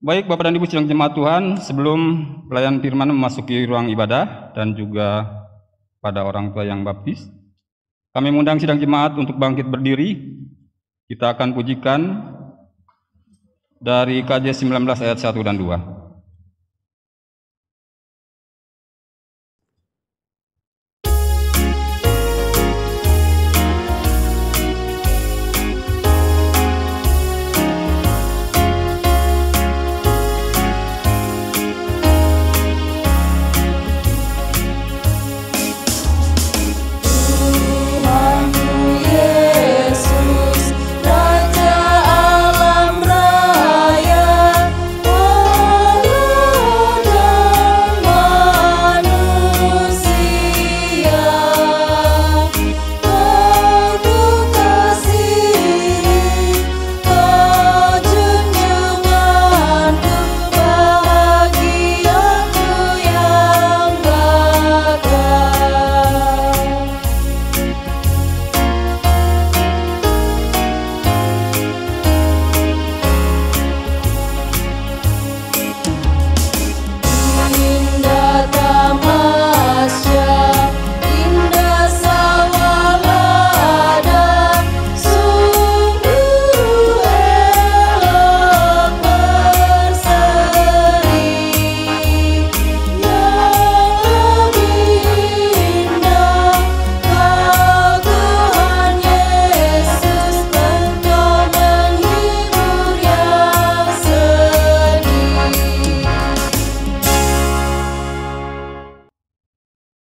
Baik Bapak dan Ibu sidang jemaat Tuhan, sebelum pelayan firman memasuki ruang ibadah dan juga pada orang tua yang baptis, kami mengundang sidang jemaat untuk bangkit berdiri. Kita akan pujikan dari KJ 19 ayat 1 dan 2.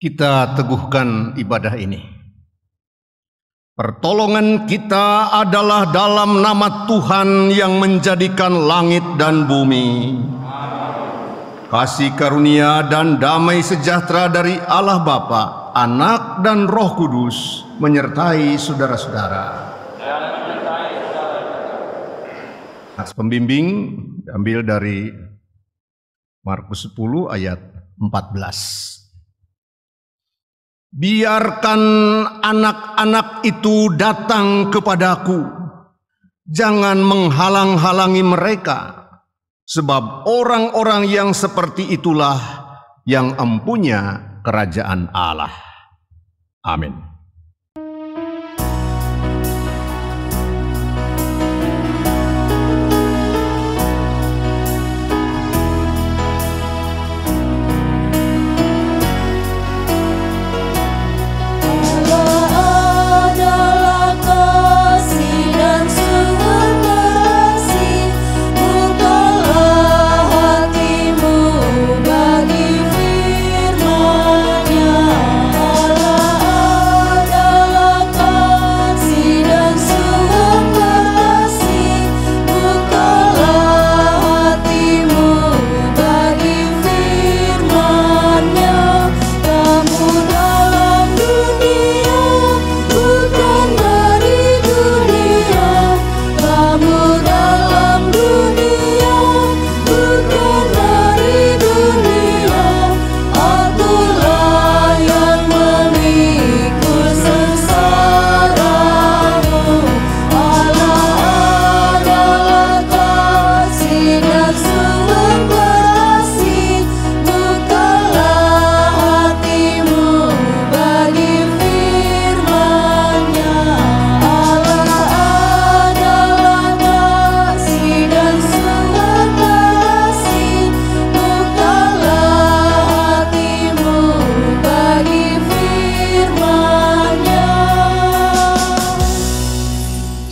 Kita teguhkan ibadah ini. Pertolongan kita adalah dalam nama Tuhan yang menjadikan langit dan bumi. Kasih karunia dan damai sejahtera dari Allah Bapa, Anak dan Roh Kudus menyertai saudara-saudara. Nas pembimbing diambil dari Markus 10 ayat 14. Biarkan anak-anak itu datang kepadaku, jangan menghalang-halangi mereka, sebab orang-orang yang seperti itulah yang empunya kerajaan Allah. Amin.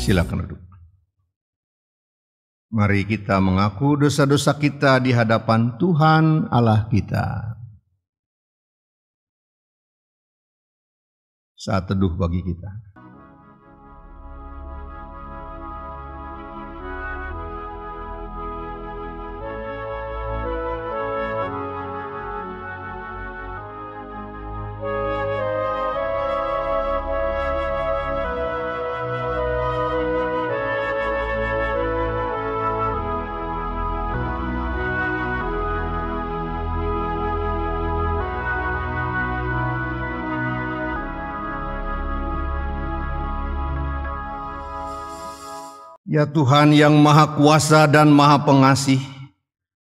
Silakan duduk. Mari kita mengaku dosa-dosa kita di hadapan Tuhan Allah kita. Saat teduh bagi kita. Ya Tuhan yang Maha Kuasa dan Maha Pengasih,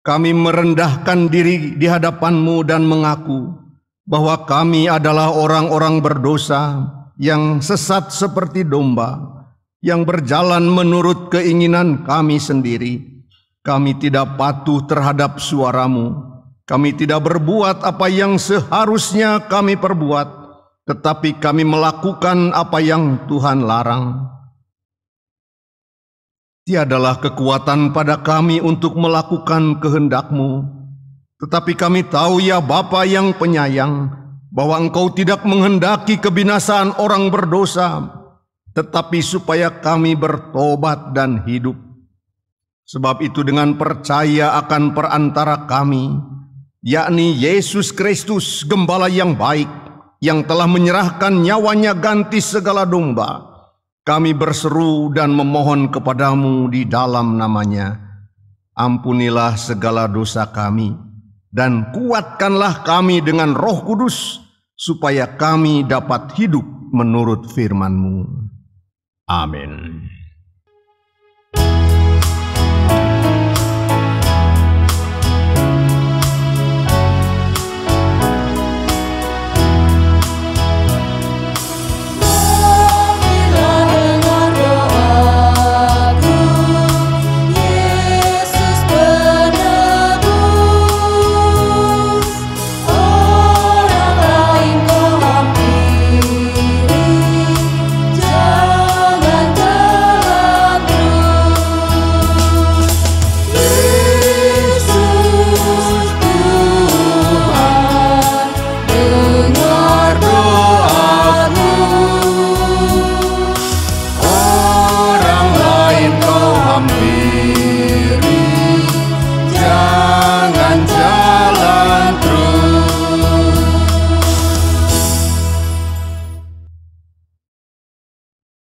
kami merendahkan diri di hadapan-Mu dan mengaku bahwa kami adalah orang-orang berdosa yang sesat seperti domba, yang berjalan menurut keinginan kami sendiri. Kami tidak patuh terhadap suara-Mu. Kami tidak berbuat apa yang seharusnya kami perbuat, tetapi kami melakukan apa yang Tuhan larang. Tiadalah kekuatan pada kami untuk melakukan kehendak-Mu, tetapi kami tahu ya Bapa yang penyayang, bahwa Engkau tidak menghendaki kebinasaan orang berdosa, tetapi supaya kami bertobat dan hidup. Sebab itu dengan percaya akan perantara kami, yakni Yesus Kristus, Gembala yang baik, yang telah menyerahkan nyawanya ganti segala domba, kami berseru dan memohon kepadamu di dalam namanya, ampunilah segala dosa kami, dan kuatkanlah kami dengan Roh Kudus, supaya kami dapat hidup menurut firman-Mu. Amin.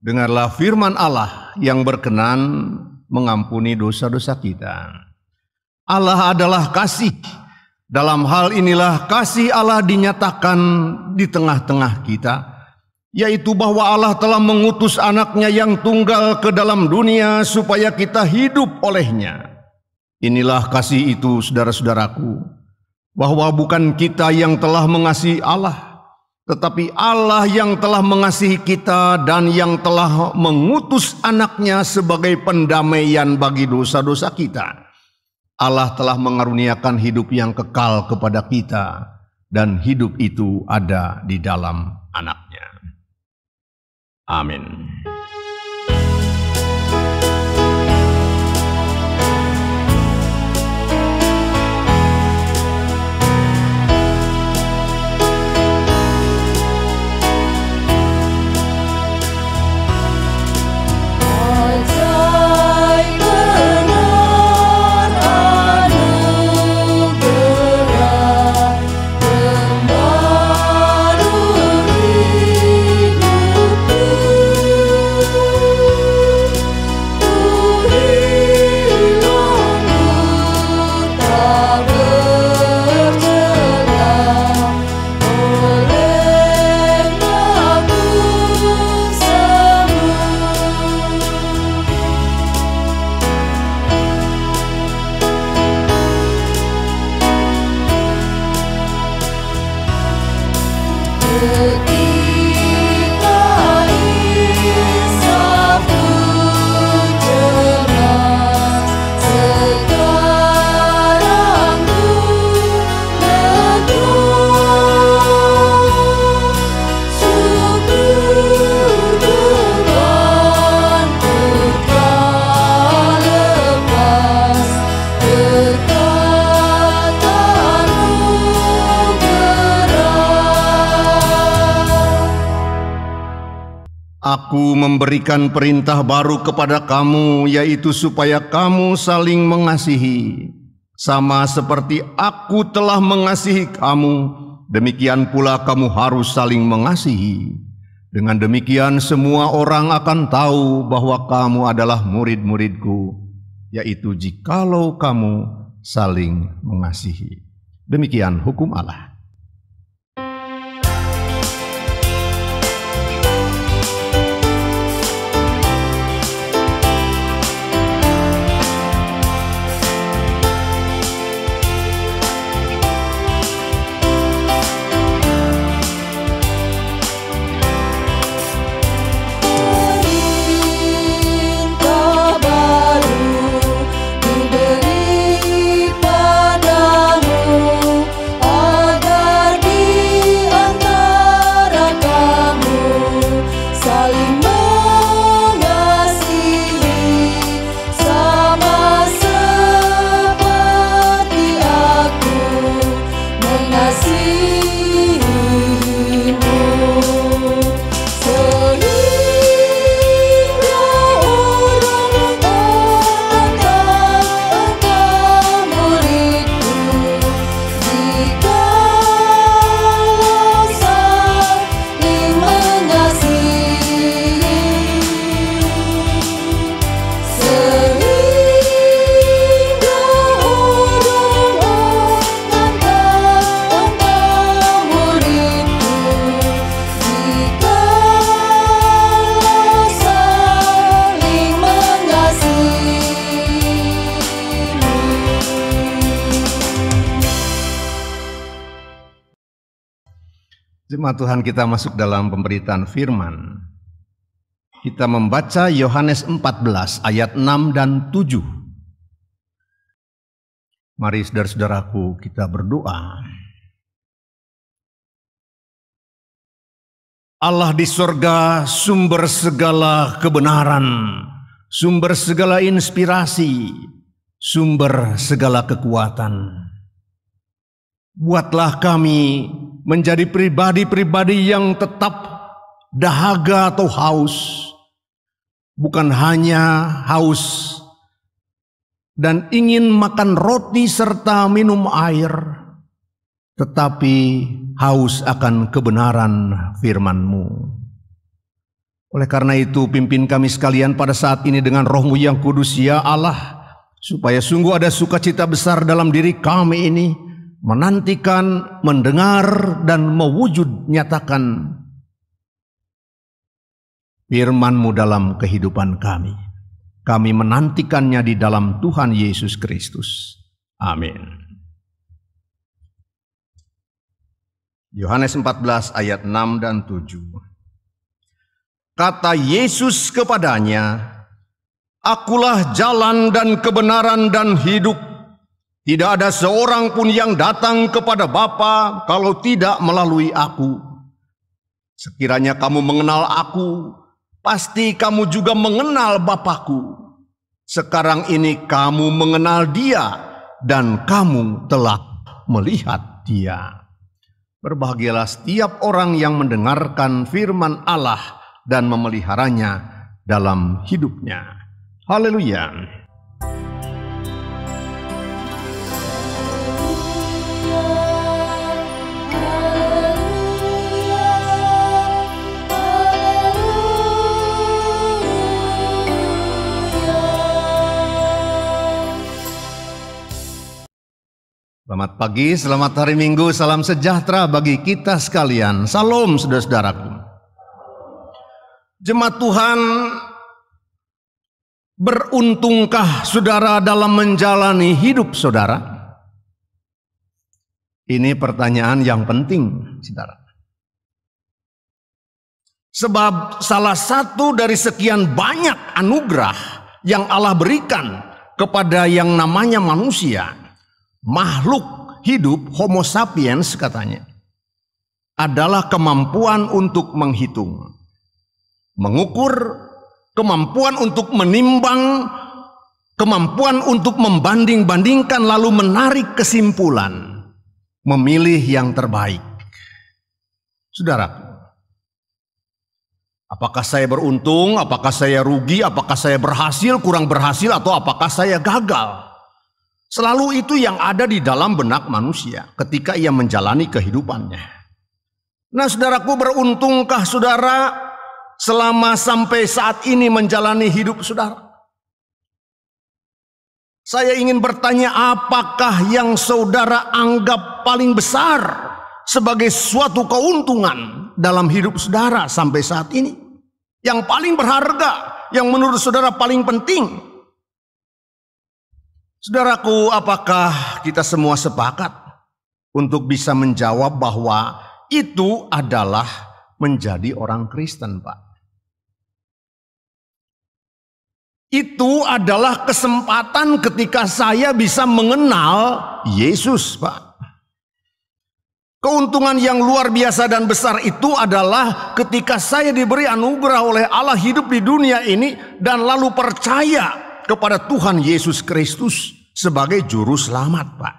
Dengarlah firman Allah yang berkenan mengampuni dosa-dosa kita. Allah adalah kasih. Dalam hal inilah kasih Allah dinyatakan di tengah-tengah kita, yaitu bahwa Allah telah mengutus anaknya yang tunggal ke dalam dunia supaya kita hidup olehnya. Inilah kasih itu, saudara-saudaraku, bahwa bukan kita yang telah mengasihi Allah, tetapi Allah yang telah mengasihi kita dan yang telah mengutus anaknya sebagai pendamaian bagi dosa-dosa kita. Allah telah mengaruniakan hidup yang kekal kepada kita, dan hidup itu ada di dalam anaknya. Amin. Aku memberikan perintah baru kepada kamu, yaitu supaya kamu saling mengasihi. Sama seperti aku telah mengasihi kamu, demikian pula kamu harus saling mengasihi. Dengan demikian semua orang akan tahu bahwa kamu adalah murid-muridku, yaitu jikalau kamu saling mengasihi. Demikian hukum Allah. Jemaat Tuhan, kita masuk dalam pemberitaan firman. Kita membaca Yohanes 14 ayat 6 dan 7. Mari saudara-saudaraku kita berdoa. Allah di sorga, sumber segala kebenaran, sumber segala inspirasi, sumber segala kekuatan. Buatlah kami menjadi pribadi-pribadi yang tetap dahaga atau haus, bukan hanya haus dan ingin makan roti serta minum air, tetapi haus akan kebenaran firman-Mu. Oleh karena itu, pimpin kami sekalian pada saat ini dengan Roh-Mu yang kudus, ya Allah, supaya sungguh ada sukacita besar dalam diri kami ini, menantikan, mendengar, dan mewujud nyatakan firman-Mu dalam kehidupan kami. Kami menantikannya di dalam Tuhan Yesus Kristus. Amin. Yohanes 14 ayat 6 dan 7. Kata Yesus kepadanya, "Akulah jalan dan kebenaran dan hidup. Tidak ada seorang pun yang datang kepada Bapa kalau tidak melalui aku. Sekiranya kamu mengenal aku, pasti kamu juga mengenal Bapa-Ku. Sekarang ini kamu mengenal Dia dan kamu telah melihat Dia." Berbahagialah setiap orang yang mendengarkan firman Allah dan memeliharanya dalam hidupnya. Haleluya. Selamat pagi, selamat hari Minggu, salam sejahtera bagi kita sekalian. Salam saudara-saudaraku. Jemaat Tuhan, beruntungkah saudara dalam menjalani hidup saudara? Ini pertanyaan yang penting, saudara. Sebab salah satu dari sekian banyak anugerah yang Allah berikan kepada yang namanya manusia, makhluk hidup Homo sapiens katanya, adalah kemampuan untuk menghitung, mengukur, kemampuan untuk menimbang, kemampuan untuk membanding-bandingkan lalu menarik kesimpulan, memilih yang terbaik. Saudaraku, apakah saya beruntung, apakah saya rugi, apakah saya berhasil, kurang berhasil, atau apakah saya gagal? Selalu itu yang ada di dalam benak manusia ketika ia menjalani kehidupannya. Nah, saudaraku, beruntungkah saudara selama sampai saat ini menjalani hidup saudara? Saya ingin bertanya, apakah yang saudara anggap paling besar sebagai suatu keuntungan dalam hidup saudara sampai saat ini? Yang paling berharga, yang menurut saudara paling penting? Saudaraku, apakah kita semua sepakat untuk bisa menjawab bahwa itu adalah menjadi orang Kristen, Pak? Itu adalah kesempatan ketika saya bisa mengenal Yesus, Pak. Keuntungan yang luar biasa dan besar itu adalah ketika saya diberi anugerah oleh Allah hidup di dunia ini dan lalu percaya kepada Tuhan Yesus Kristus sebagai juru selamat, Pak.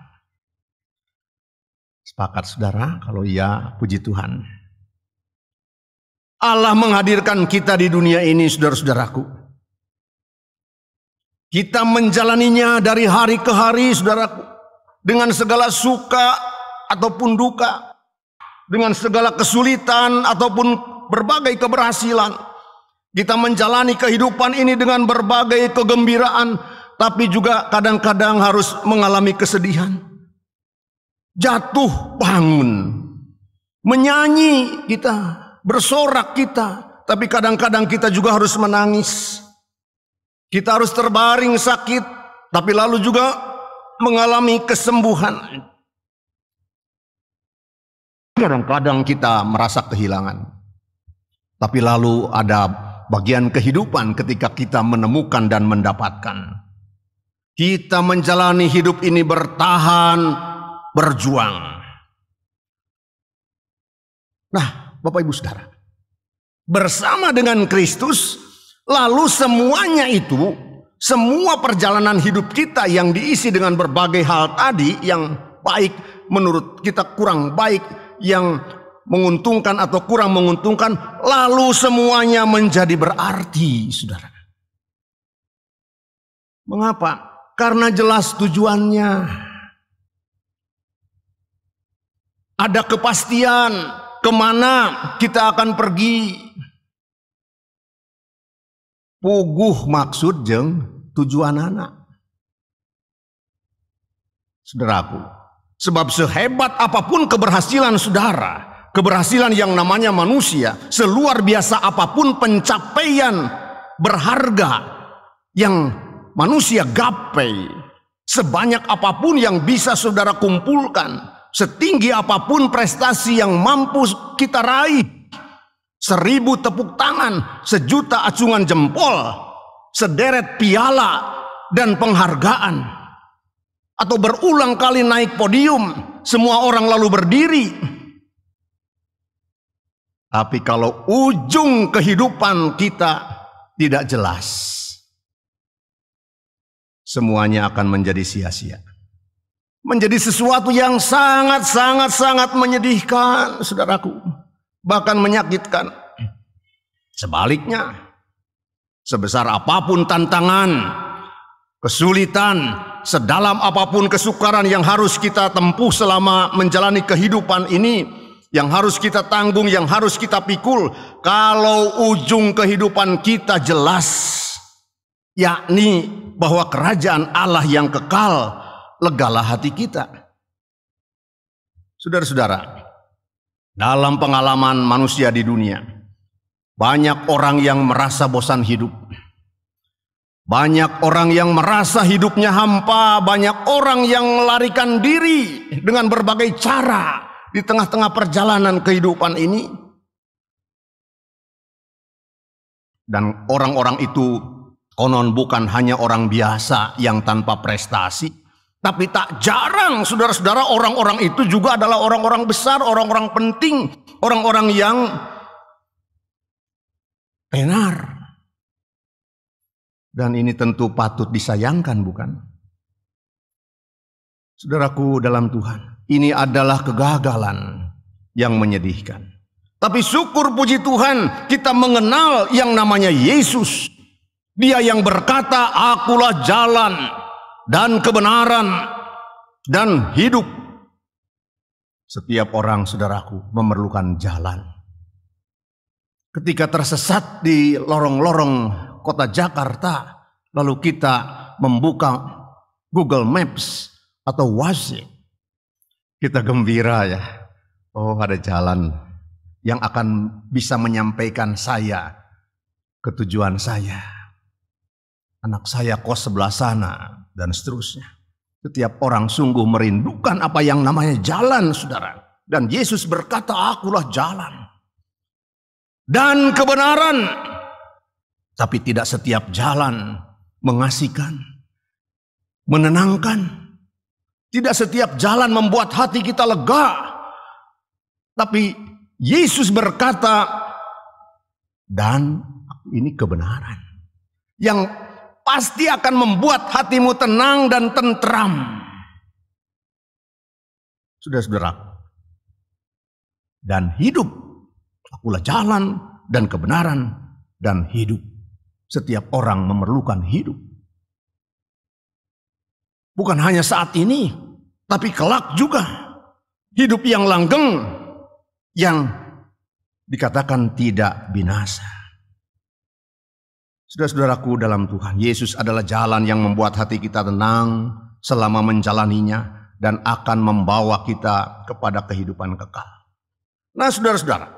Sepakat saudara? Kalau iya, puji Tuhan. Allah menghadirkan kita di dunia ini, saudara-saudaraku. Kita menjalaninya dari hari ke hari, saudaraku, dengan segala suka ataupun duka, dengan segala kesulitan ataupun berbagai keberhasilan. Kita menjalani kehidupan ini dengan berbagai kegembiraan, tapi juga kadang-kadang harus mengalami kesedihan. Jatuh bangun, menyanyi kita, bersorak kita, tapi kadang-kadang kita juga harus menangis. Kita harus terbaring sakit, tapi lalu juga mengalami kesembuhan. Kadang-kadang kita merasa kehilangan. Tapi lalu ada bagian kehidupan ketika kita menemukan dan mendapatkan. Kita menjalani hidup ini bertahan, berjuang. Nah, Bapak Ibu Saudara, bersama dengan Kristus, lalu semuanya itu, semua perjalanan hidup kita yang diisi dengan berbagai hal tadi, yang baik menurut kita, kurang baik, yang menguntungkan atau kurang menguntungkan, lalu semuanya menjadi berarti, saudara. Mengapa? Karena jelas tujuannya. Ada kepastian kemana kita akan pergi. Puguh maksud jeung tujuan anak. Saudaraku, sebab sehebat apapun keberhasilan saudara, keberhasilan yang namanya manusia, seluar biasa apapun pencapaian berharga yang manusia gapai, sebanyak apapun yang bisa saudara kumpulkan, setinggi apapun prestasi yang mampu kita raih, 1000 tepuk tangan, 1.000.000 acungan jempol, sederet piala dan penghargaan, atau berulang kali naik podium, semua orang lalu berdiri. Tapi kalau ujung kehidupan kita tidak jelas, semuanya akan menjadi sia-sia. Menjadi sesuatu yang sangat menyedihkan, saudaraku. Bahkan menyakitkan. Sebaliknya, sebesar apapun tantangan, kesulitan, sedalam apapun kesukaran yang harus kita tempuh selama menjalani kehidupan ini, yang harus kita tanggung, yang harus kita pikul, kalau ujung kehidupan kita jelas, yakni bahwa kerajaan Allah yang kekal, legalah hati kita. Saudara-saudara, dalam pengalaman manusia di dunia, banyak orang yang merasa bosan hidup. Banyak orang yang merasa hidupnya hampa, banyak orang yang melarikan diri dengan berbagai cara di tengah-tengah perjalanan kehidupan ini. Dan orang-orang itu konon bukan hanya orang biasa yang tanpa prestasi, tapi tak jarang, saudara-saudara, orang-orang itu juga adalah orang-orang besar, orang-orang penting, orang-orang yang tenar. Dan ini tentu patut disayangkan, bukan? Saudaraku dalam Tuhan, ini adalah kegagalan yang menyedihkan. Tapi syukur puji Tuhan, kita mengenal yang namanya Yesus. Dia yang berkata, akulah jalan dan kebenaran dan hidup. Setiap orang, saudaraku, memerlukan jalan. Ketika tersesat di lorong-lorong kota Jakarta, lalu kita membuka Google Maps atau Waze, kita gembira ya. Oh, ada jalan yang akan bisa menyampaikan saya ke tujuan saya. Anak saya kos sebelah sana, dan seterusnya. Setiap orang sungguh merindukan apa yang namanya jalan, saudara. Dan Yesus berkata, akulah jalan dan kebenaran. Tapi tidak setiap jalan mengasihkan, menenangkan. Tidak setiap jalan membuat hati kita lega. Tapi Yesus berkata, dan ini kebenaran yang pasti akan membuat hatimu tenang dan tentram. Saudara-saudara, dan hidup, akulah jalan dan kebenaran dan hidup. Setiap orang memerlukan hidup. Bukan hanya saat ini, tapi kelak juga. Hidup yang langgeng, yang dikatakan tidak binasa. Saudara-saudaraku dalam Tuhan, Yesus adalah jalan yang membuat hati kita tenang selama menjalaninya dan akan membawa kita kepada kehidupan kekal. Nah, saudara-saudara,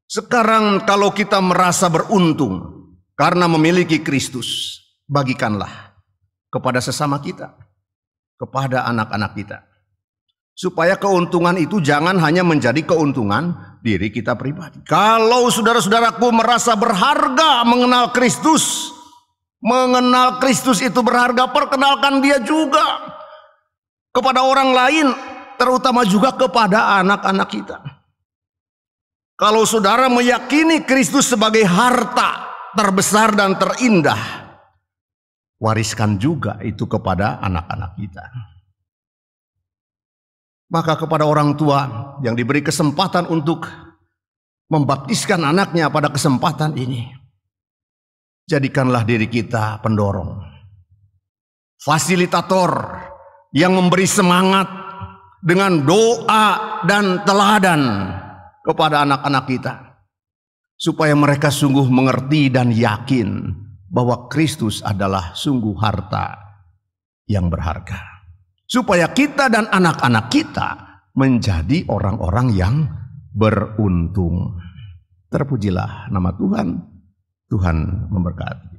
sekarang kalau kita merasa beruntung karena memiliki Kristus, bagikanlah kepada sesama kita, kepada anak-anak kita. Supaya keuntungan itu jangan hanya menjadi keuntungan diri kita pribadi. Kalau saudara-saudaraku merasa berharga mengenal Kristus itu berharga, perkenalkan dia juga kepada orang lain, terutama juga kepada anak-anak kita. Kalau saudara meyakini Kristus sebagai harta terbesar dan terindah, wariskan juga itu kepada anak-anak kita. Maka kepada orang tua yang diberi kesempatan untuk membaptiskan anaknya pada kesempatan ini, jadikanlah diri kita pendorong, fasilitator yang memberi semangat dengan doa dan teladan kepada anak-anak kita, supaya mereka sungguh mengerti dan yakin bahwa Kristus adalah sungguh harta yang berharga. Supaya kita dan anak-anak kita menjadi orang-orang yang beruntung. Terpujilah nama Tuhan. Tuhan memberkati.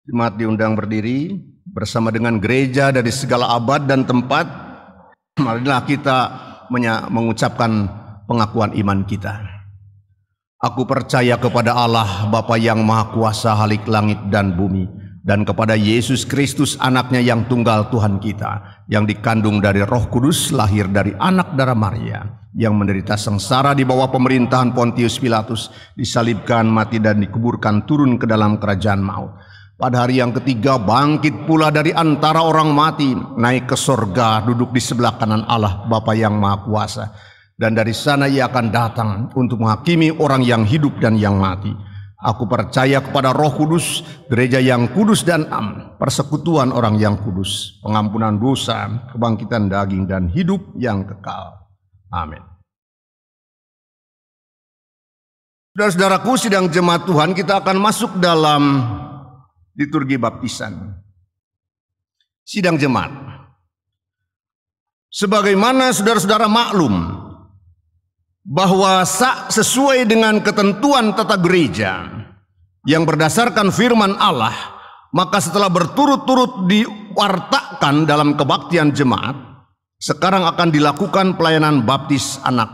Jemaat diundang berdiri bersama dengan gereja dari segala abad dan tempat. Marilah kita mengucapkan pengakuan iman kita. Aku percaya kepada Allah Bapa yang Maha Kuasa halik langit dan bumi, dan kepada Yesus Kristus anaknya yang tunggal Tuhan kita, yang dikandung dari Roh Kudus, lahir dari anak darah Maria, yang menderita sengsara di bawah pemerintahan Pontius Pilatus, disalibkan, mati dan dikuburkan, turun ke dalam kerajaan maut. Pada hari yang ketiga bangkit pula dari antara orang mati, naik ke sorga, duduk di sebelah kanan Allah Bapa yang Maha Kuasa. Dan dari sana ia akan datang untuk menghakimi orang yang hidup dan yang mati. Aku percaya kepada Roh Kudus, gereja yang kudus dan am, persekutuan orang yang kudus, pengampunan dosa, kebangkitan daging dan hidup yang kekal. Amin. Saudara-saudaraku, sidang jemaat Tuhan, kita akan masuk dalam liturgi baptisan. Sidang jemaat. Sebagaimana saudara-saudara maklum bahwa sesuai dengan ketentuan tata gereja yang berdasarkan firman Allah, maka setelah berturut-turut diwartakan dalam kebaktian jemaat, sekarang akan dilakukan pelayanan baptis anak.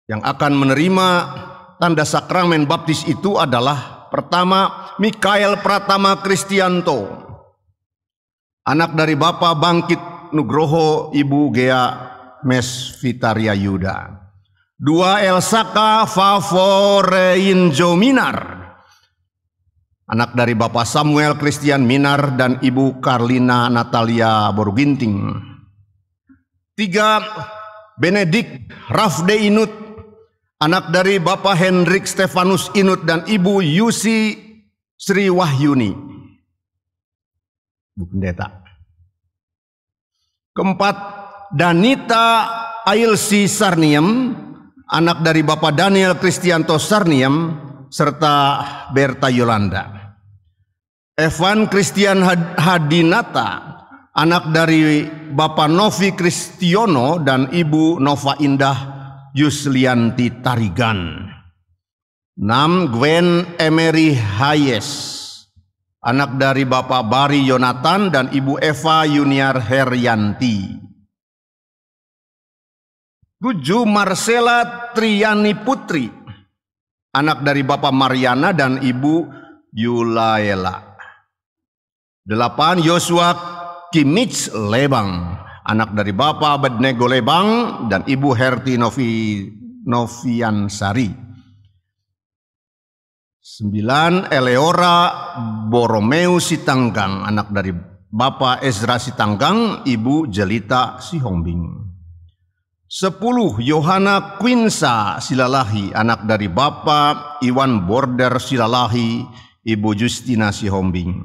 Yang akan menerima tanda sakramen baptis itu adalah pertama, Mikael Pratama Kristianto, anak dari Bapak Bangkit Nugroho, Ibu Gea Mesvitaria Yuda. 2, Elsaka Favoreinjo Minar, anak dari Bapak Samuel Christian Minar dan Ibu Karlina Natalia Boruginting. 3, Benedik Rafde Inut, anak dari Bapak Hendrik Stefanus Inut dan Ibu Yusi Sri Wahyuni, Bu Pendeta. 4, Danita Ailsi Sarniem, anak dari Bapak Daniel Kristianto Sarniem serta Berta Yolanda. Evan Christian Hadinata, anak dari Bapak Novi Kristiono dan Ibu Nova Indah Yuslianti Tarigan. 6, Gwen Emery Hayes, anak dari Bapak Bari Yonatan dan Ibu Eva Yuniar Herianti. 7, Marcela Triani Putri, anak dari Bapak Mariana dan Ibu Yulaela. 8, Yosua Kimich Lebang, anak dari Bapak Abednego Lebang dan Ibu Herti Noviansari. 9, Eleora Boromeu Sitanggang, anak dari Bapak Ezra Sitanggang, Ibu Jelita Sihombing. 10, Yohana Quinsa Silalahi, anak dari Bapak Iwan Border Silalahi, Ibu Justina Sihombing.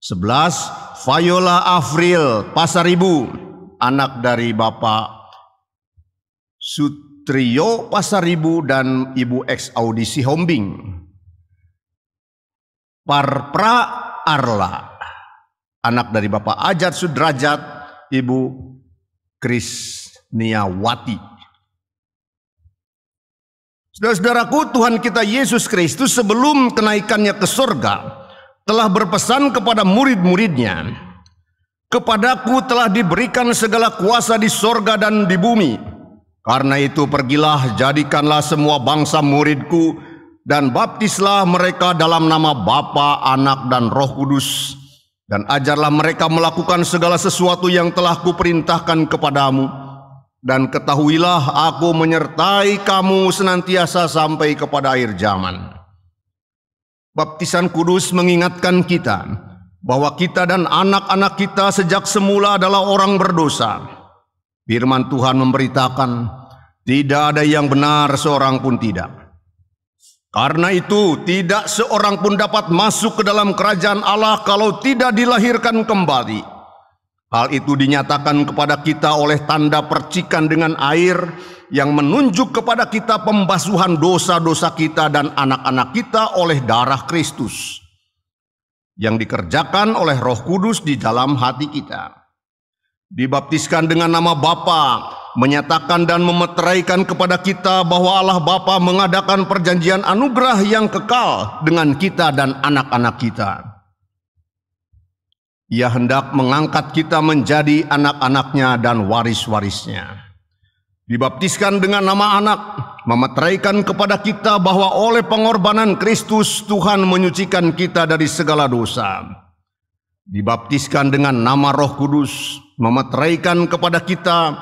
11, Viola Afril Pasaribu, anak dari Bapak Sutrio Pasaribu dan Ibu Ex Audi Sihombing. Parpra Arla, anak dari Bapak Ajat Sudrajat, Ibu Krisniawati. Saudara-saudaraku, Tuhan kita Yesus Kristus sebelum kenaikannya ke surga telah berpesan kepada murid-muridnya Kepadaku telah diberikan segala kuasa di sorga dan di bumi. Karena itu pergilah, jadikanlah semua bangsa muridku, dan baptislah mereka dalam nama Bapa, Anak, dan Roh Kudus. Dan ajarlah mereka melakukan segala sesuatu yang telah kuperintahkan kepadamu. Dan ketahuilah aku menyertai kamu senantiasa sampai kepada akhir zaman. Baptisan kudus mengingatkan kita bahwa kita dan anak-anak kita sejak semula adalah orang berdosa. Firman Tuhan memberitakan, tidak ada yang benar seorang pun tidak. Karena itu, tidak seorang pun dapat masuk ke dalam kerajaan Allah kalau tidak dilahirkan kembali. Hal itu dinyatakan kepada kita oleh tanda percikan dengan air yang menunjuk kepada kita pembasuhan dosa-dosa kita dan anak-anak kita oleh darah Kristus yang dikerjakan oleh Roh Kudus di dalam hati kita. Dibaptiskan dengan nama Bapa, menyatakan dan memeteraikan kepada kita bahwa Allah Bapa mengadakan perjanjian anugerah yang kekal dengan kita dan anak-anak kita. Ia hendak mengangkat kita menjadi anak-anaknya dan waris-warisnya. Dibaptiskan dengan nama Anak, memeteraikan kepada kita bahwa oleh pengorbanan Kristus Tuhan menyucikan kita dari segala dosa. Dibaptiskan dengan nama Roh Kudus, memeteraikan kepada kita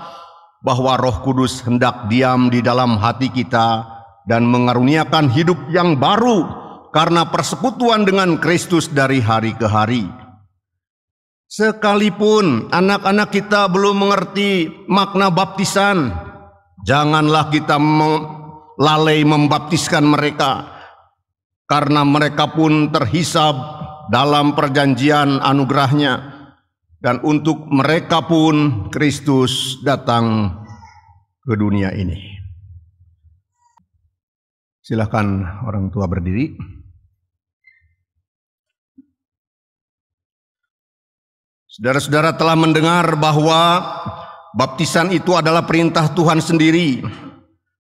bahwa Roh Kudus hendak diam di dalam hati kita dan mengaruniakan hidup yang baru karena persekutuan dengan Kristus dari hari ke hari. Sekalipun anak-anak kita belum mengerti makna baptisan, janganlah kita lalai membaptiskan mereka, karena mereka pun terhisab dalam perjanjian anugerahnya, dan untuk mereka pun Kristus datang ke dunia ini. Silakan orang tua berdiri. Saudara-saudara telah mendengar bahwa baptisan itu adalah perintah Tuhan sendiri,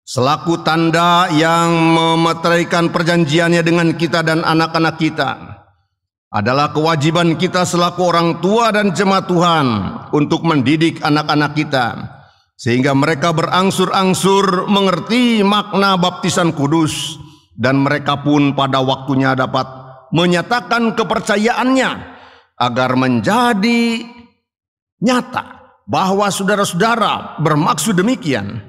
selaku tanda yang memeteraikan perjanjiannya dengan kita dan anak-anak kita. Adalah kewajiban kita selaku orang tua dan jemaat Tuhan untuk mendidik anak-anak kita, sehingga mereka berangsur-angsur mengerti makna baptisan kudus, dan mereka pun pada waktunya dapat menyatakan kepercayaannya, agar menjadi nyata bahwa saudara-saudara bermaksud demikian.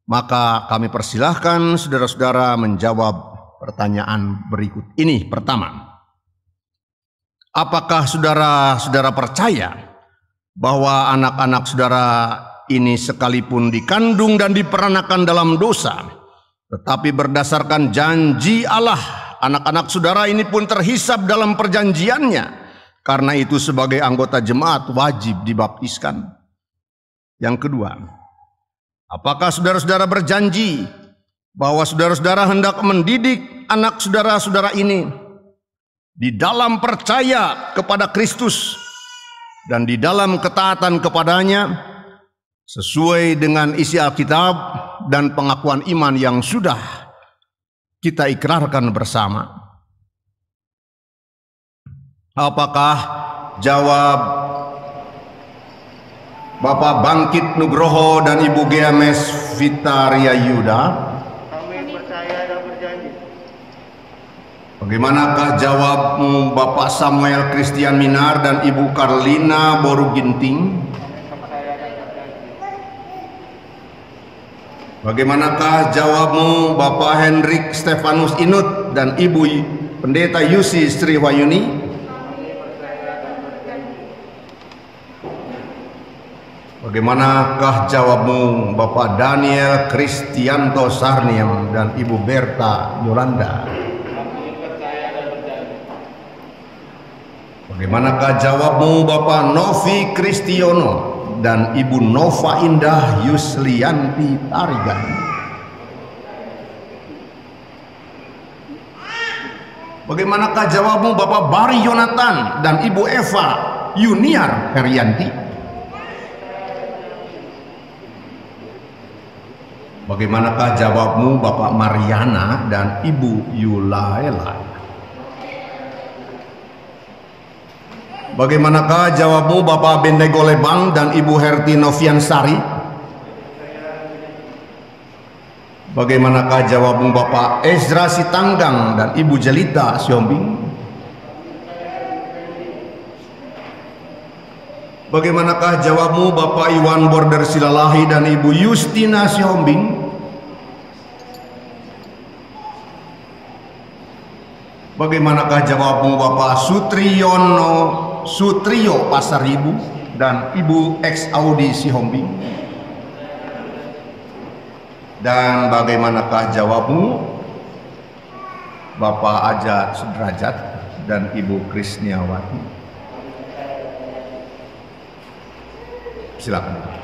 Maka kami persilahkan saudara-saudara menjawab pertanyaan berikut ini. Pertama, apakah saudara-saudara percaya bahwa anak-anak saudara ini sekalipun dikandung dan diperanakan dalam dosa, tetapi berdasarkan janji Allah, anak-anak saudara ini pun terhisab dalam perjanjiannya? Karena itu sebagai anggota jemaat wajib dibaptiskan. Yang kedua, apakah saudara-saudara berjanji bahwa saudara-saudara hendak mendidik anak saudara-saudara ini di dalam percaya kepada Kristus dan di dalam ketaatan kepadanya sesuai dengan isi Alkitab dan pengakuan iman yang sudah kita ikrarkan bersama? Apakah jawab Bapak Bangkit Nugroho dan Ibu Geames Vitaria Yuda? Kami percaya dan berjanji. Bagaimanakah jawabmu Bapak Samuel Christian Minar dan Ibu Karlina Boru Ginting? Bagaimanakah jawabmu Bapak Hendrik Stefanus Inut dan Ibu Pendeta Yusi Sri Wayuni? Bagaimanakah jawabmu Bapak Daniel Kristianto Sarniam dan Ibu Berta Yolanda? Bagaimanakah jawabmu Bapak Novi Kristiono dan Ibu Nova Indah Yuslianti Tarigan? Bagaimanakah jawabmu Bapak Bari Yonatan dan Ibu Eva Yuniar Herianti? Bagaimanakah jawabmu Bapak Mariana dan Ibu Yulaela? Bagaimanakah jawabmu Bapak Bendego Lebang dan Ibu Herti Noviansari? Bagaimanakah jawabmu Bapak Ezra Sitanggang dan Ibu Jelita Siombing? Bagaimanakah jawabmu Bapak Iwan Border Silalahi dan Ibu Justina Siombing? Bagaimanakah jawabmu Bapak Sutrio Pasaribu dan Ibu X Audi Sihombing? Dan bagaimanakah jawabmu Bapak Aja Sudrajat dan Ibu Krisniawati? Silakan.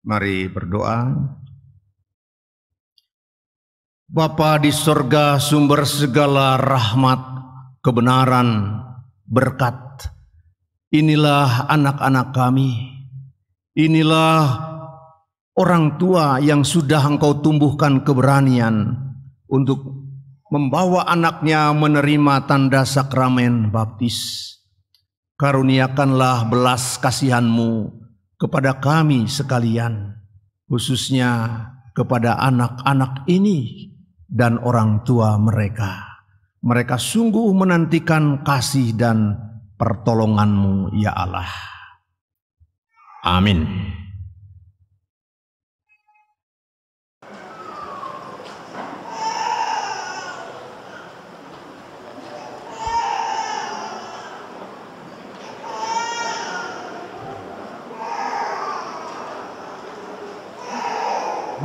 Mari berdoa. Bapa di sorga, sumber segala rahmat, kebenaran, berkat. Inilah anak-anak kami. Inilah orang tua yang sudah Engkau tumbuhkan keberanian untuk membawa anaknya menerima tanda sakramen baptis. Karuniakanlah belas kasihan-Mu kepada kami sekalian, khususnya kepada anak-anak ini dan orang tua mereka. Mereka sungguh menantikan kasih dan pertolongan-Mu, ya Allah. Amin.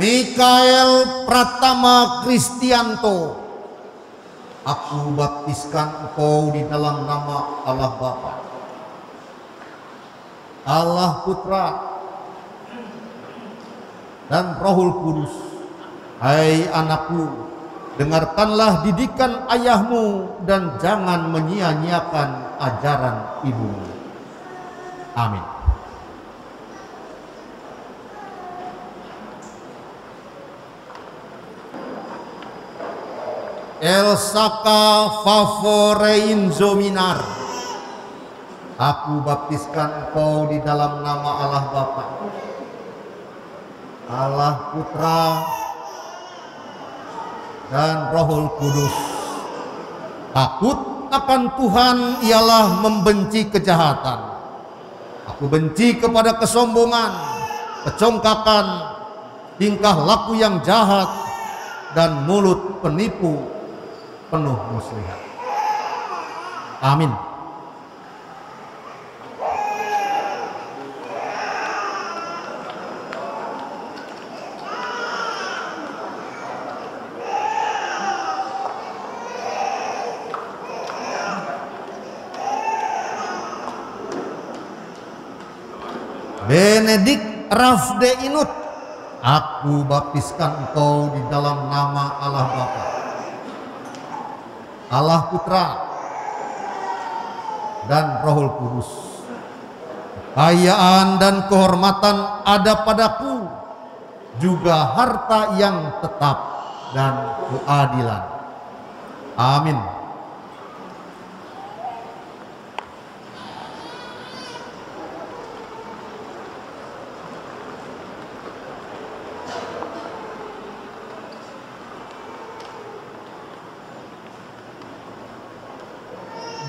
Mikael Pratama Kristianto, aku baptiskan engkau di dalam nama Allah Bapa, Allah Putra, dan Rohul Kudus. Hai anakku, dengarkanlah didikan ayahmu dan jangan menyia-nyiakan ajaran ibumu. Amin. Elsaka Favorein Zominar, aku baptiskan engkau di dalam nama Allah Bapa, Allah Putra, dan Rohul Kudus. Takut akan Tuhan ialah membenci kejahatan. Aku benci kepada kesombongan, kecongkakan, tingkah laku yang jahat, dan mulut penipu penuh muslihat. Amin. Benedict Rafde Inut, aku baptiskan engkau di dalam nama Allah Bapa, Allah Putra, dan Rohul Kudus. Kekayaan dan kehormatan ada padaku, juga harta yang tetap dan keadilan. Amin.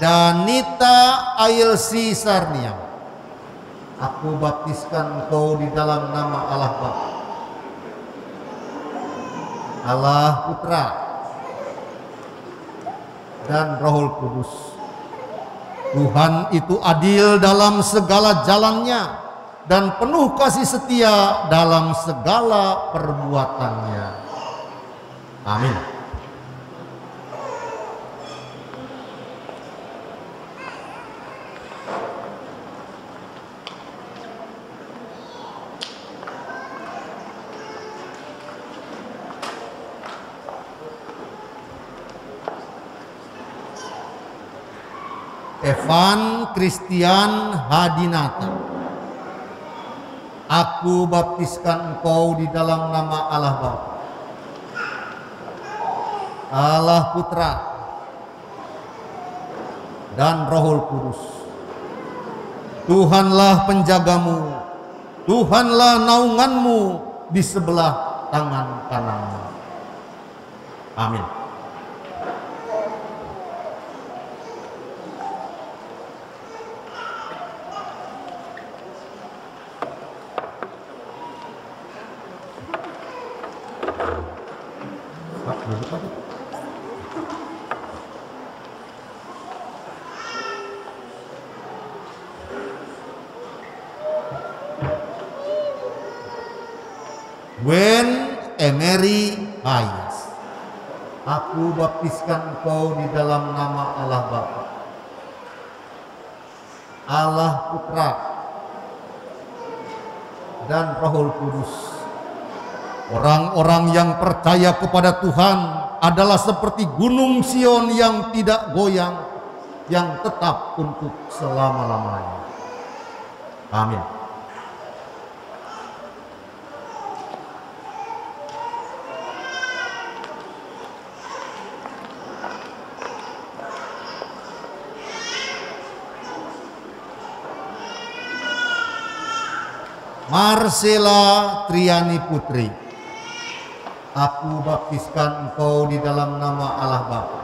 Danita Ailsi Sarniam, aku baptiskan engkau di dalam nama Allah Bapa, Allah Putra, dan Roh Kudus. Tuhan itu adil dalam segala jalannya dan penuh kasih setia dalam segala perbuatannya. Amin. Evan Christian Hadinata. Aku baptiskan engkau di dalam nama Allah Bapa, Allah Putra, dan Roh Kudus. Tuhanlah penjagamu, Tuhanlah naunganmu di sebelah tangan kananmu. Amin. Gwen Emery Hayes. Aku baptiskan engkau di dalam nama Allah Bapa, Allah Putra, dan Roh Kudus. Orang-orang yang percaya kepada Tuhan adalah seperti gunung Sion yang tidak goyang, yang tetap untuk selama-lamanya. Amin. Marcela Triani Putri. Aku baptiskan engkau di dalam nama Allah Bapa,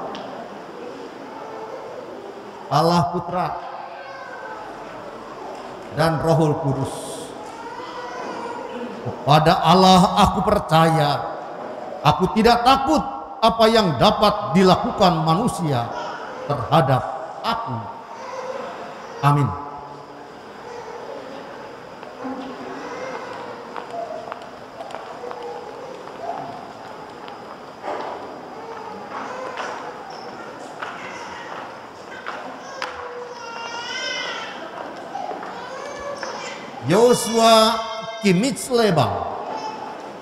Allah Putra, dan Roh Kudus. Kepada Allah aku percaya. Aku tidak takut apa yang dapat dilakukan manusia terhadap aku. Amin. Yosua Kimits Lebang.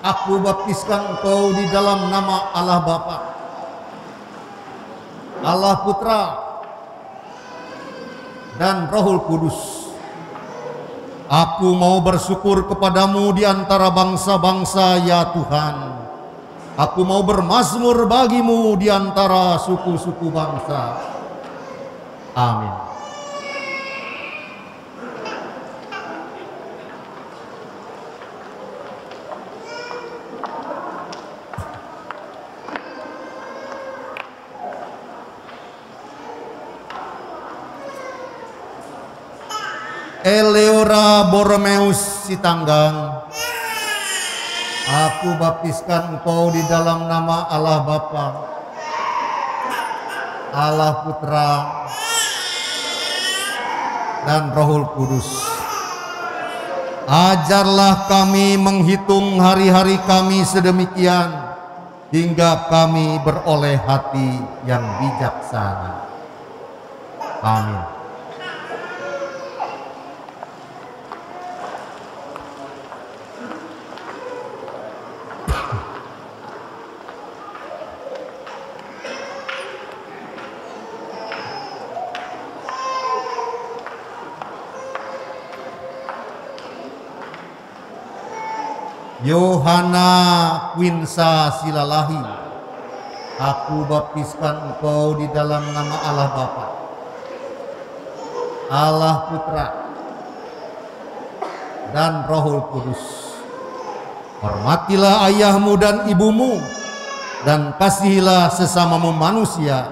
Aku baptiskan engkau di dalam nama Allah Bapa, Allah Putra, dan Roh Kudus. Aku mau bersyukur kepadamu di antara bangsa-bangsa, ya Tuhan. Aku mau bermazmur bagimu di antara suku-suku bangsa. Amin. Eleora Borromeus Sitanggang. Aku baptiskan engkau di dalam nama Allah Bapa, Allah Putra, dan Roh Kudus. Ajarlah kami menghitung hari-hari kami sedemikian hingga kami beroleh hati yang bijaksana. Amin. Yohana Quinsa Silalahi. Aku baptiskan engkau di dalam nama Allah Bapa, Allah Putra, dan Roh Kudus. Hormatilah ayahmu dan ibumu, dan kasihilah sesamamu manusia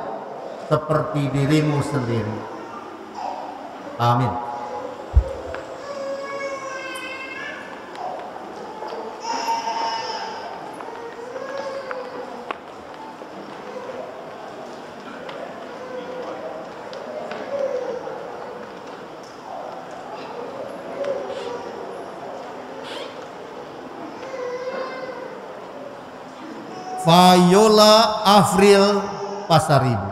seperti dirimu sendiri. Amin. Viola Afril Pasaribu.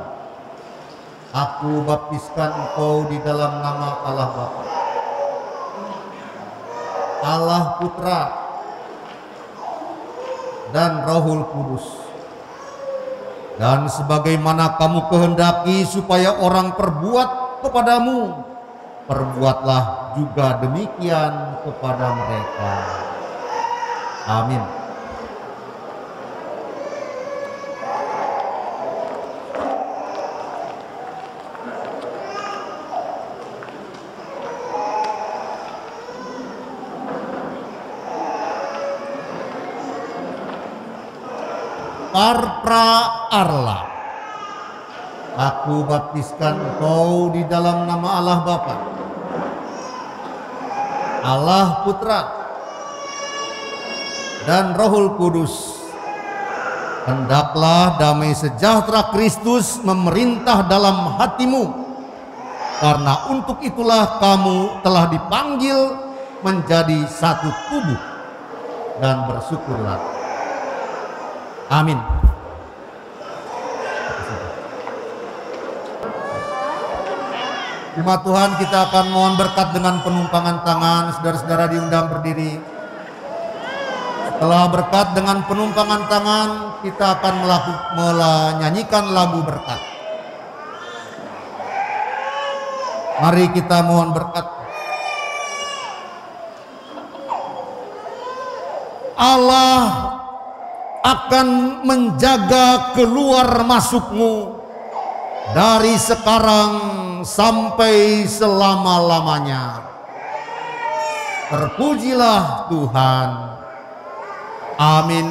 Aku baptiskan engkau di dalam nama Allah Bapa, Allah Putra, dan Rohul Kudus. Dan sebagaimana kamu kehendaki supaya orang perbuat kepadamu, perbuatlah juga demikian kepada mereka. Amin. Parpra Arla. Aku baptiskan engkau di dalam nama Allah Bapa, Allah Putra, dan Rohul Kudus. Hendaklah damai sejahtera Kristus memerintah dalam hatimu, karena untuk itulah kamu telah dipanggil menjadi satu tubuh, dan bersyukurlah. Amin. Jemaat Tuhan, kita akan mohon berkat dengan penumpangan tangan. Saudara-saudara diundang berdiri. Setelah berkat dengan penumpangan tangan, kita akan menyanyikan lagu berkat. Mari kita mohon berkat. Allah akan menjaga keluar masukmu dari sekarang sampai selama-lamanya. Terpujilah Tuhan. Amin.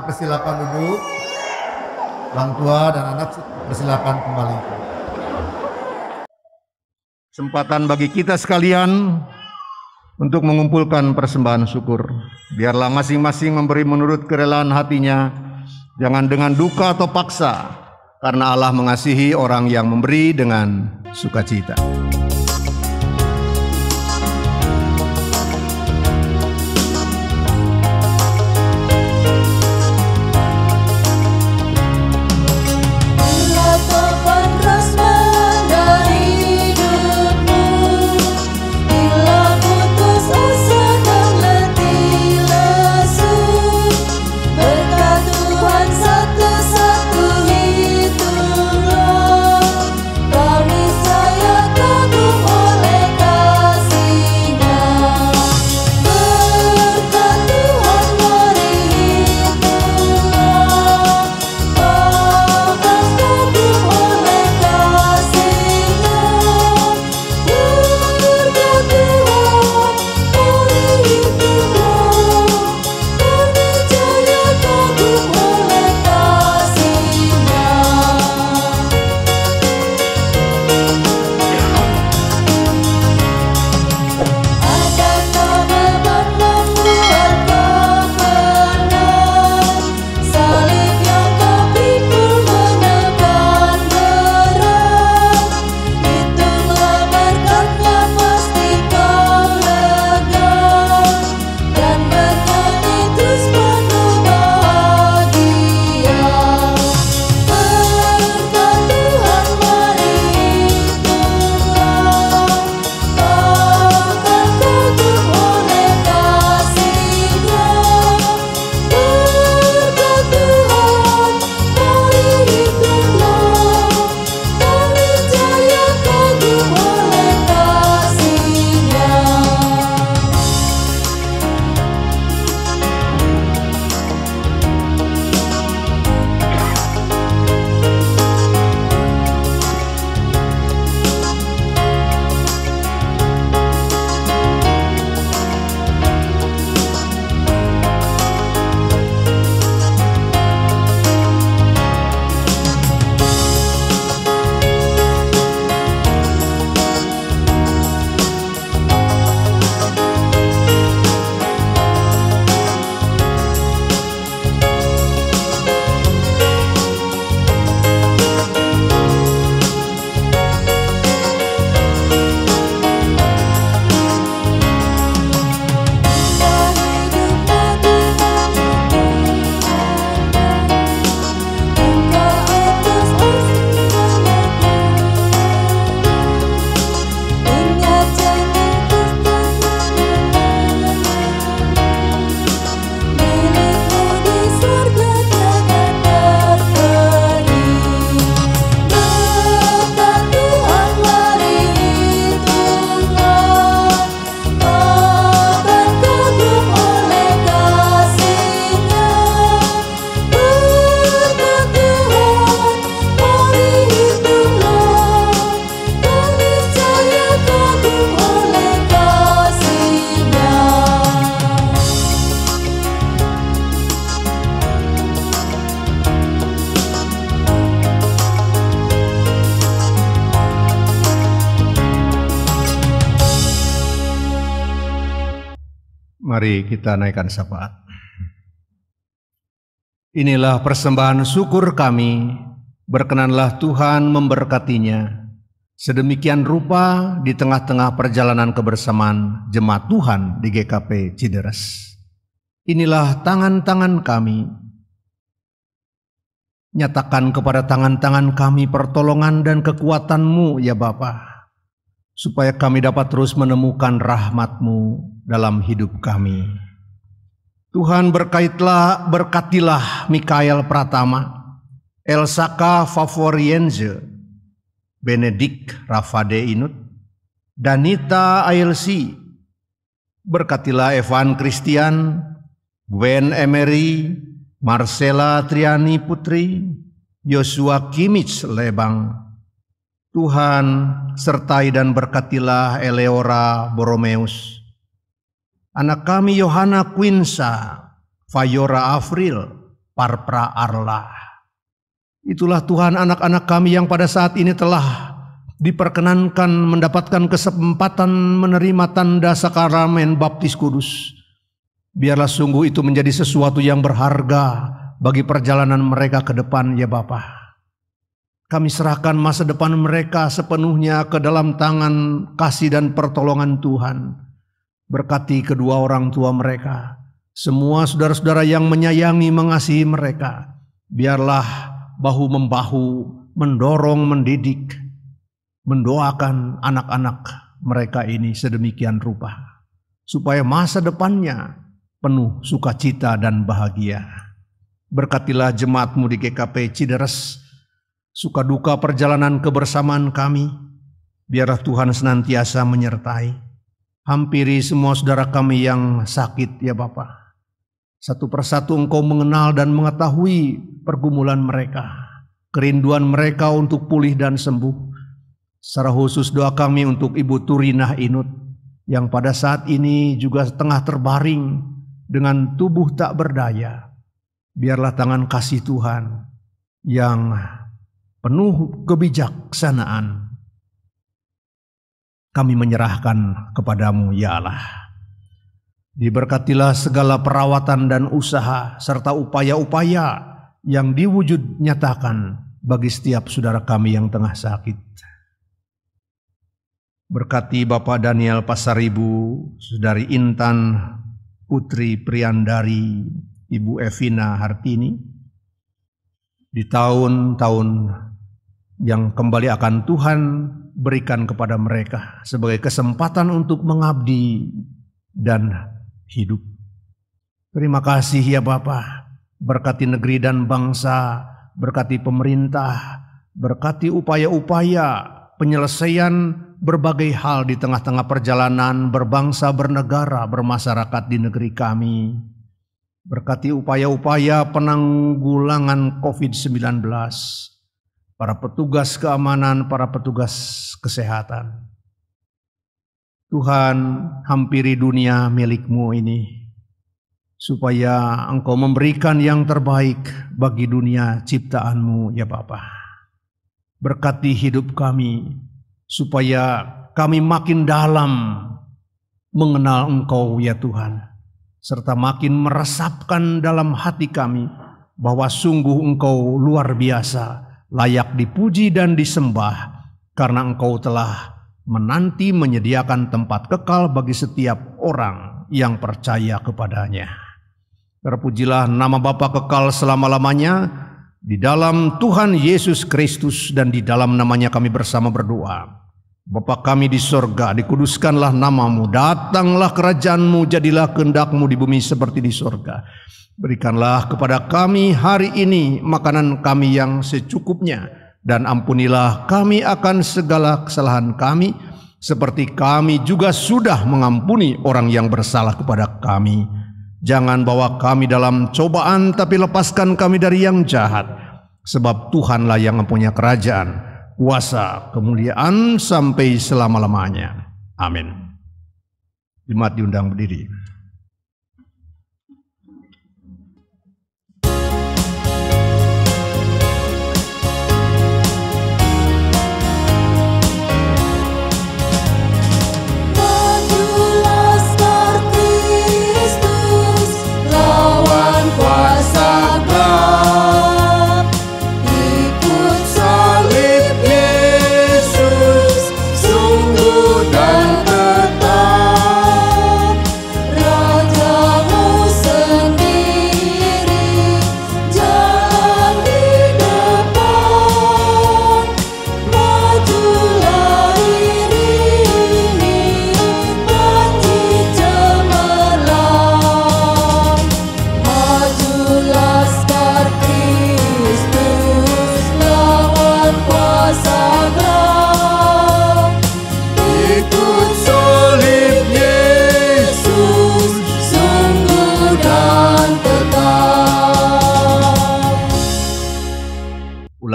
Persilakan duduk. Orang tua dan anak persilakan kembali. Kesempatan bagi kita sekalian untuk mengumpulkan persembahan syukur. Biarlah masing-masing memberi menurut kerelaan hatinya, jangan dengan duka atau paksa, karena Allah mengasihi orang yang memberi dengan sukacita. Satu-satu hitunglah, kami saya Mari kita naikkan syafaat. Inilah persembahan syukur kami, berkenanlah Tuhan memberkatinya. Sedemikian rupa di tengah-tengah perjalanan kebersamaan jemaat Tuhan di GKP Cideres. Inilah tangan-tangan kami. Nyatakan kepada tangan-tangan kami pertolongan dan kekuatan-Mu ya Bapa, supaya kami dapat terus menemukan rahmat-Mu dalam hidup kami. Tuhan berkatilah Mikael Pratama, Elsaka Favorienze, Benedik Rafade Inut, Danita Ailsi. Berkatilah Evan Christian, Gwen Emery, Marcella Triani Putri, Joshua Kimich Lebang. Tuhan sertai dan berkatilah Eleora Boromeus, anak kami Yohana Quinsa, Fayora Afril, Parpra Arla. Itulah Tuhan anak-anak kami yang pada saat ini telah diperkenankan mendapatkan kesempatan menerima tanda sakramen baptis kudus. Biarlah sungguh itu menjadi sesuatu yang berharga bagi perjalanan mereka ke depan ya Bapa. Kami serahkan masa depan mereka sepenuhnya ke dalam tangan kasih dan pertolongan Tuhan. Berkati kedua orang tua mereka, semua saudara-saudara yang menyayangi mengasihi mereka. Biarlah bahu-membahu mendorong, mendidik, mendoakan anak-anak mereka ini sedemikian rupa, supaya masa depannya penuh sukacita dan bahagia. Berkatilah jemaat-Mu di GKP Cideres, suka duka perjalanan kebersamaan kami, biarlah Tuhan senantiasa menyertai. Hampiri semua saudara kami yang sakit ya Bapa. Satu persatu Engkau mengenal dan mengetahui pergumulan mereka, kerinduan mereka untuk pulih dan sembuh. Secara khusus doa kami untuk Ibu Turinah Inut, yang pada saat ini juga tengah terbaring dengan tubuh tak berdaya. Biarlah tangan kasih Tuhan yang penuh kebijaksanaan kami menyerahkan kepadamu ya Allah. Diberkatilah segala perawatan dan usaha serta upaya-upaya yang diwujud nyatakan bagi setiap saudara kami yang tengah sakit. Berkati Bapak Daniel Pasaribu, Saudari Intan Putri Priandari, Ibu Evina Hartini, di tahun-tahun yang kembali akan Tuhan berikan kepada mereka sebagai kesempatan untuk mengabdi dan hidup. Terima kasih ya Bapa. Berkati negeri dan bangsa, berkati pemerintah, berkati upaya-upaya penyelesaian berbagai hal di tengah-tengah perjalanan berbangsa, bernegara, bermasyarakat di negeri kami. Berkati upaya-upaya penanggulangan COVID-19, para petugas keamanan, para petugas kesehatan. Tuhan, hampiri dunia milik-Mu ini, supaya Engkau memberikan yang terbaik bagi dunia ciptaan-Mu ya Bapa. Berkati hidup kami, supaya kami makin dalam mengenal Engkau ya Tuhan, serta makin meresapkan dalam hati kami bahwa sungguh Engkau luar biasa, layak dipuji dan disembah, karena Engkau telah menanti menyediakan tempat kekal bagi setiap orang yang percaya kepadanya. Terpujilah nama Bapa kekal selama-lamanya, di dalam Tuhan Yesus Kristus, dan di dalam namanya kami bersama berdoa. Bapa kami di sorga, dikuduskanlah namamu, datanglah kerajaan-Mu, jadilah kehendak-Mu di bumi seperti di sorga. Berikanlah kepada kami hari ini makanan kami yang secukupnya, dan ampunilah kami akan segala kesalahan kami, seperti kami juga sudah mengampuni orang yang bersalah kepada kami. Jangan bawa kami dalam cobaan, tapi lepaskan kami dari yang jahat. Sebab Tuhanlah yang mempunyai kerajaan, kuasa, kemuliaan sampai selama-lamanya. Amin. Jemaat diundang berdiri. Majulah seperti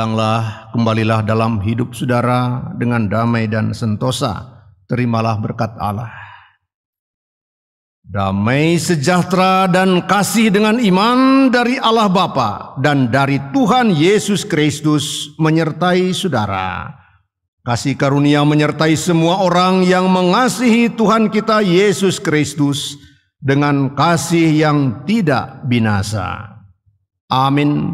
Pulanglah, kembalilah dalam hidup saudara dengan damai dan sentosa. Terimalah berkat Allah. Damai sejahtera dan kasih dengan iman dari Allah Bapa dan dari Tuhan Yesus Kristus menyertai saudara. Kasih karunia menyertai semua orang yang mengasihi Tuhan kita Yesus Kristus dengan kasih yang tidak binasa. Amin.